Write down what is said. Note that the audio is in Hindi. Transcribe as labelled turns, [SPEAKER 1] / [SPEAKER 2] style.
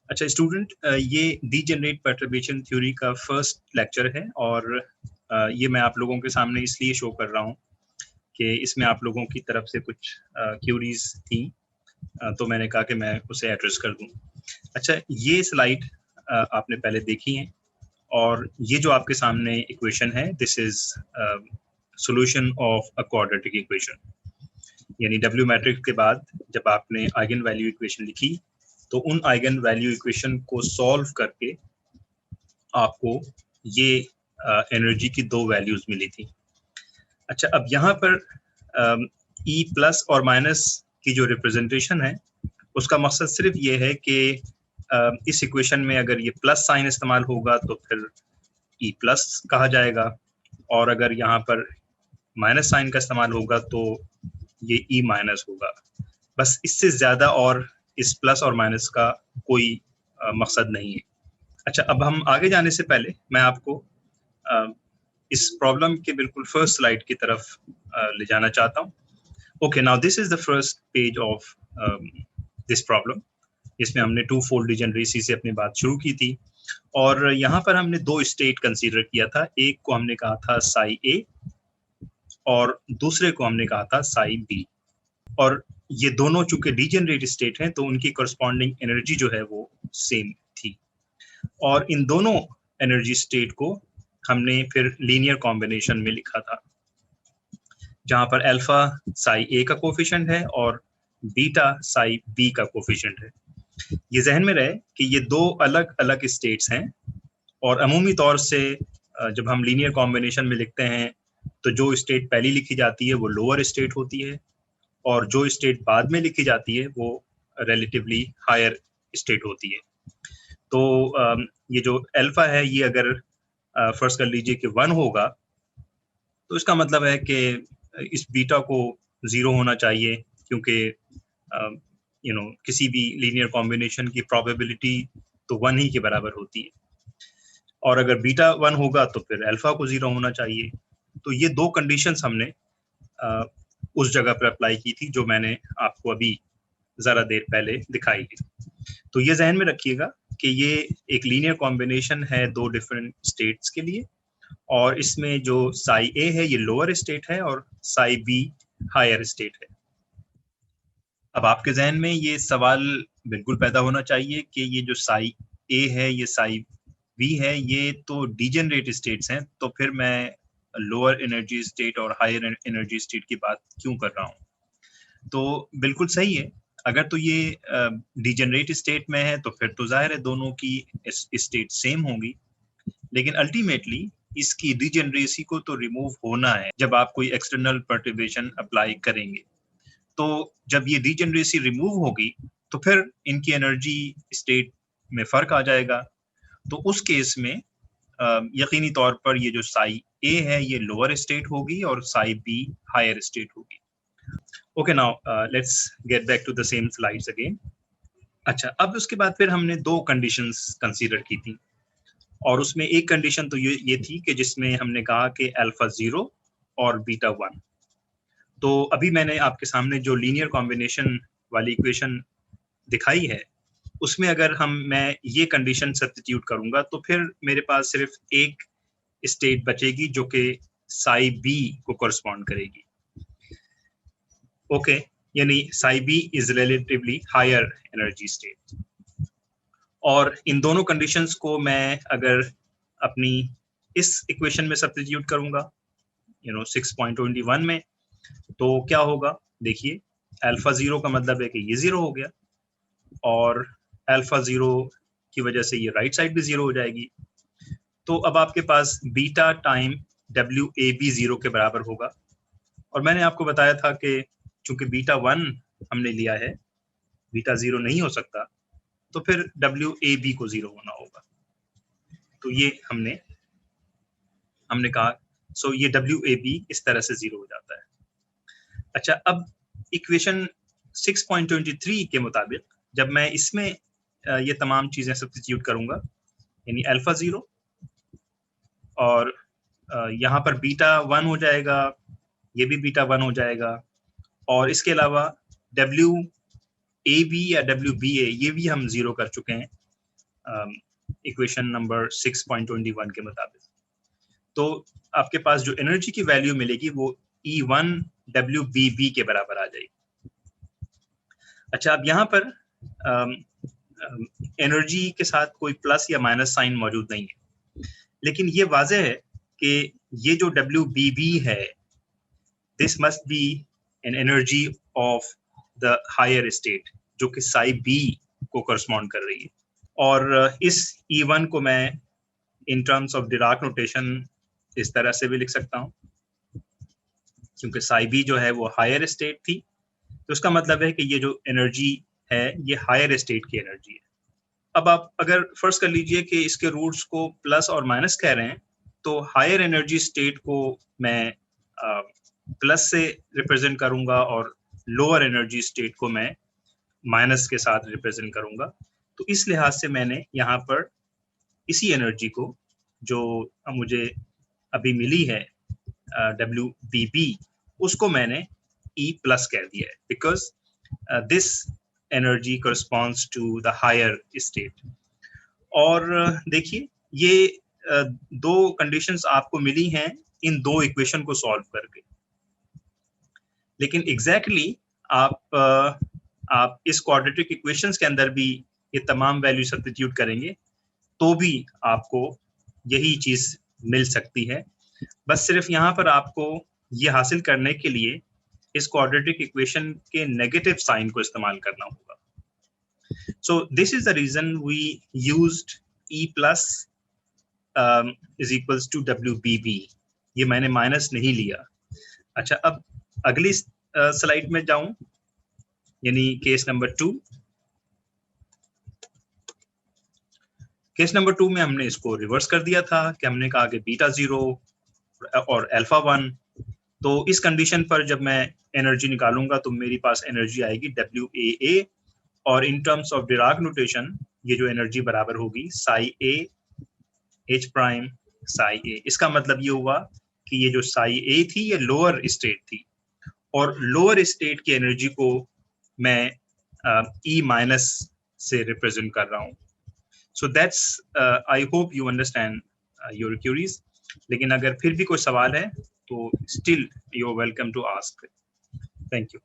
[SPEAKER 1] अच्छा स्टूडेंट, ये डीजेनरेट परटर्बेशन थ्योरी का फर्स्ट लेक्चर है और ये मैं आप लोगों के सामने इसलिए शो कर रहा हूँ कि इसमें आप लोगों की तरफ से कुछ क्यूरीज थी, तो मैंने कहा कि मैं उसे एड्रेस कर दूँ। अच्छा, ये स्लाइड आपने पहले देखी है और ये जो आपके सामने इक्वेशन है, this is solution of a quadratic equation. यानी डब्ल्यू मैट्रिक्स के बाद जब आपने आइगन वैल्यू इक्वेशन लिखी तो उन आइगन वैल्यू इक्वेशन को सॉल्व करके आपको ये एनर्जी की दो वैल्यूज मिली थी। अच्छा, अब यहाँ पर ई प्लस और माइनस की जो रिप्रेजेंटेशन है उसका मकसद सिर्फ ये है कि इस इक्वेशन में अगर ये प्लस साइन इस्तेमाल होगा तो फिर ई प्लस कहा जाएगा, और अगर यहाँ पर माइनस साइन का इस्तेमाल होगा तो ये ई माइनस होगा। बस इससे ज्यादा और इस प्लस और माइनस का कोई मकसद नहीं है। अच्छा, अब हम आगे जाने से पहले मैं आपको इस प्रॉब्लम के बिल्कुल फर्स्ट स्लाइड की तरफ ले जाना चाहता हूँ। Okay, now this is the first page of this problem. इसमें हमने टू फोल्ड डिजेनरेसी से अपनी बात शुरू की थी और यहाँ पर हमने दो स्टेट कंसीडर किया था। एक को हमने कहा था साई ए और दूसरे को हमने कहा था साई बी, और ये दोनों चूंकि डीजेनरेट स्टेट हैं तो उनकी करस्पॉन्डिंग एनर्जी जो है वो सेम थी, और इन दोनों एनर्जी स्टेट को हमने फिर लीनियर कॉम्बिनेशन में लिखा था, जहां पर अल्फा साई ए का कोफिशिएंट है और बीटा साई बी का कोफिशिएंट है। ये जहन में रहे कि ये दो अलग अलग स्टेट्स हैं, और अमूमी तौर से जब हम लीनियर कॉम्बिनेशन में लिखते हैं तो जो स्टेट पहली लिखी जाती है वो लोअर स्टेट होती है, और जो स्टेट बाद में लिखी जाती है वो रिलेटिवली हायर स्टेट होती है। तो ये जो अल्फा है ये अगर फर्स्ट कर लीजिए कि 1 होगा तो इसका मतलब है कि इस बीटा को 0 होना चाहिए, क्योंकि किसी भी लीनियर कॉम्बिनेशन की प्रोबेबिलिटी तो 1 ही के बराबर होती है, और अगर बीटा 1 होगा तो फिर अल्फा को 0 होना चाहिए। तो ये दो कंडीशंस हमने उस जगह पर अप्लाई की थी जो मैंने आपको अभी जरा देर पहले दिखाई थी। तो ये जहन में रखिएगा कि ये एक लीनियर कॉम्बिनेशन है दो डिफरेंट स्टेट्स के लिए, और इसमें जो साई ए है ये लोअर स्टेट है और साई बी हायर स्टेट है। अब आपके जहन में ये सवाल बिल्कुल पैदा होना चाहिए कि ये जो साई ए है ये साई बी है, ये तो डीजेनरेट स्टेट्स हैं, तो फिर मैं लोअर एनर्जी स्टेट और हायर एनर्जी स्टेट की बात क्यों कर रहा हूँ। तो बिल्कुल सही है, अगर तो ये डीजेनरेट स्टेट में है तो फिर तो जाहिर है दोनों की स्टेट सेम होंगी, लेकिन अल्टीमेटली इसकी डीजेनरेसी को तो रिमूव होना है जब आप कोई एक्सटर्नल परटर्बेशन अप्लाई करेंगे। तो जब ये डीजेनरेसी रिमूव होगी तो फिर इनकी एनर्जी स्टेट में फर्क आ जाएगा। तो उस केस में यकीनी तौर पर ये जो साई ए है ये लोअर स्टेट होगी और साई बी हायर स्टेट होगी। Okay, now let's get back to the same slides again. अच्छा, अब उसके बाद फिर हमने दो कंडीशंस कंसीडर की थी, और उसमें एक कंडीशन तो ये थी कि जिसमें हमने कहा कि अल्फा 0 और बीटा 1। तो अभी मैंने आपके सामने जो लीनियर कॉम्बिनेशन वाली इक्वेशन दिखाई है उसमें अगर मैं ये कंडीशन सब्स्टिट्यूट करूंगा तो फिर मेरे पास सिर्फ एक स्टेट बचेगी जो कि साई बी को कॉरस्पॉन्ड करेगी। ओके, यानी psi B is relatively higher energy state, और इन दोनों कंडीशंस को मैं अगर अपनी इस इक्वेशन में सब्स्टिट्यूट करूंगा 6.21 में, तो क्या होगा देखिए, अल्फा 0 का मतलब है कि ये 0 हो गया, और अल्फा 0 की वजह से ये राइट साइड भी 0 हो जाएगी। तो अब आपके पास beta time W A B 0 के बराबर होगा, और मैंने आपको बताया था कि चूंकि बीटा 1 हमने लिया है, बीटा 0 नहीं हो सकता, तो फिर डब्ल्यू ए बी को 0 होना होगा। तो ये हमने कहा, सो ये डब्ल्यू ए बी इस तरह से 0 हो जाता है। अच्छा, अब इक्वेशन 6.23 के मुताबिक जब मैं इसमें ये तमाम चीजें सब्स्टिट्यूट करूंगा, यानी अल्फा 0 और यहाँ पर बीटा 1 हो जाएगा, ये भी बीटा 1 हो जाएगा, और इसके अलावा डब्ल्यू ए बी या डब्ल्यू बी ए ये भी हम 0 कर चुके हैं, इक्वेशन नंबर 6.21 के मुताबिक। तो आपके पास जो एनर्जी की वैल्यू मिलेगी वो E1 WBB के बराबर आ जाएगी। अच्छा, अब यहाँ पर एनर्जी के साथ कोई प्लस या माइनस साइन मौजूद नहीं है, लेकिन ये वाज़ेह है कि ये जो WBB है, this must be an energy of the higher state, जो कि साई बी को करस्पॉन्ड कर रही है। और इस E1 को मैं in terms of Dirac notation इस तरह से भी लिख सकता हूँ, क्योंकि साई बी जो है वो हायर स्टेट थी, तो उसका मतलब है कि ये जो एनर्जी है ये हायर स्टेट की एनर्जी है। अब आप अगर फर्ज कर लीजिए कि इसके रूट्स को प्लस और माइनस कह रहे हैं, तो हायर एनर्जी स्टेट को मैं प्लस से रिप्रेजेंट करूंगा और लोअर एनर्जी स्टेट को मैं माइनस के साथ रिप्रेजेंट करूंगा। तो इस लिहाज से मैंने यहाँ पर इसी एनर्जी को जो मुझे अभी मिली है WBB, उसको मैंने E प्लस कह दिया है, because this energy corresponds to the higher state. और देखिए, ये दो कंडीशंस आपको मिली हैं इन दो इक्वेशन को सॉल्व करके, लेकिन एग्जैक्टली आप इस क्वाड्रेटिक इक्वेशंस के अंदर भी ये तमाम वैल्यू सब्स्टिट्यूट करेंगे तो भी आपको यही चीज मिल सकती है। बस सिर्फ यहाँ पर आपको ये हासिल करने के लिए इस क्वाड्रेटिक इक्वेशन के नेगेटिव साइन को इस्तेमाल करना होगा। So this is the reason we used E plus is equals to WBB। ये मैंने माइनस नहीं लिया। अच्छा, अब अगली स्लाइड में जाऊं, यानी केस नंबर 2। केस नंबर 2 में हमने इसको रिवर्स कर दिया था कि हमने कहा कि बीटा 0 और अल्फा 1। तो इस कंडीशन पर जब मैं एनर्जी निकालूंगा तो मेरे पास एनर्जी आएगी WAA, और in terms of Dirac notation ये जो एनर्जी बराबर होगी Sai A H prime Sai A। इसका मतलब ये हुआ कि ये जो साई A थी ये लोअर स्टेट थी, और लोअर स्टेट की एनर्जी को मैं E माइनस से रिप्रेजेंट कर रहा हूँ। So that's, I hope you understand your queries. लेकिन अगर फिर भी कोई सवाल है तो still you are welcome to ask. Thank you.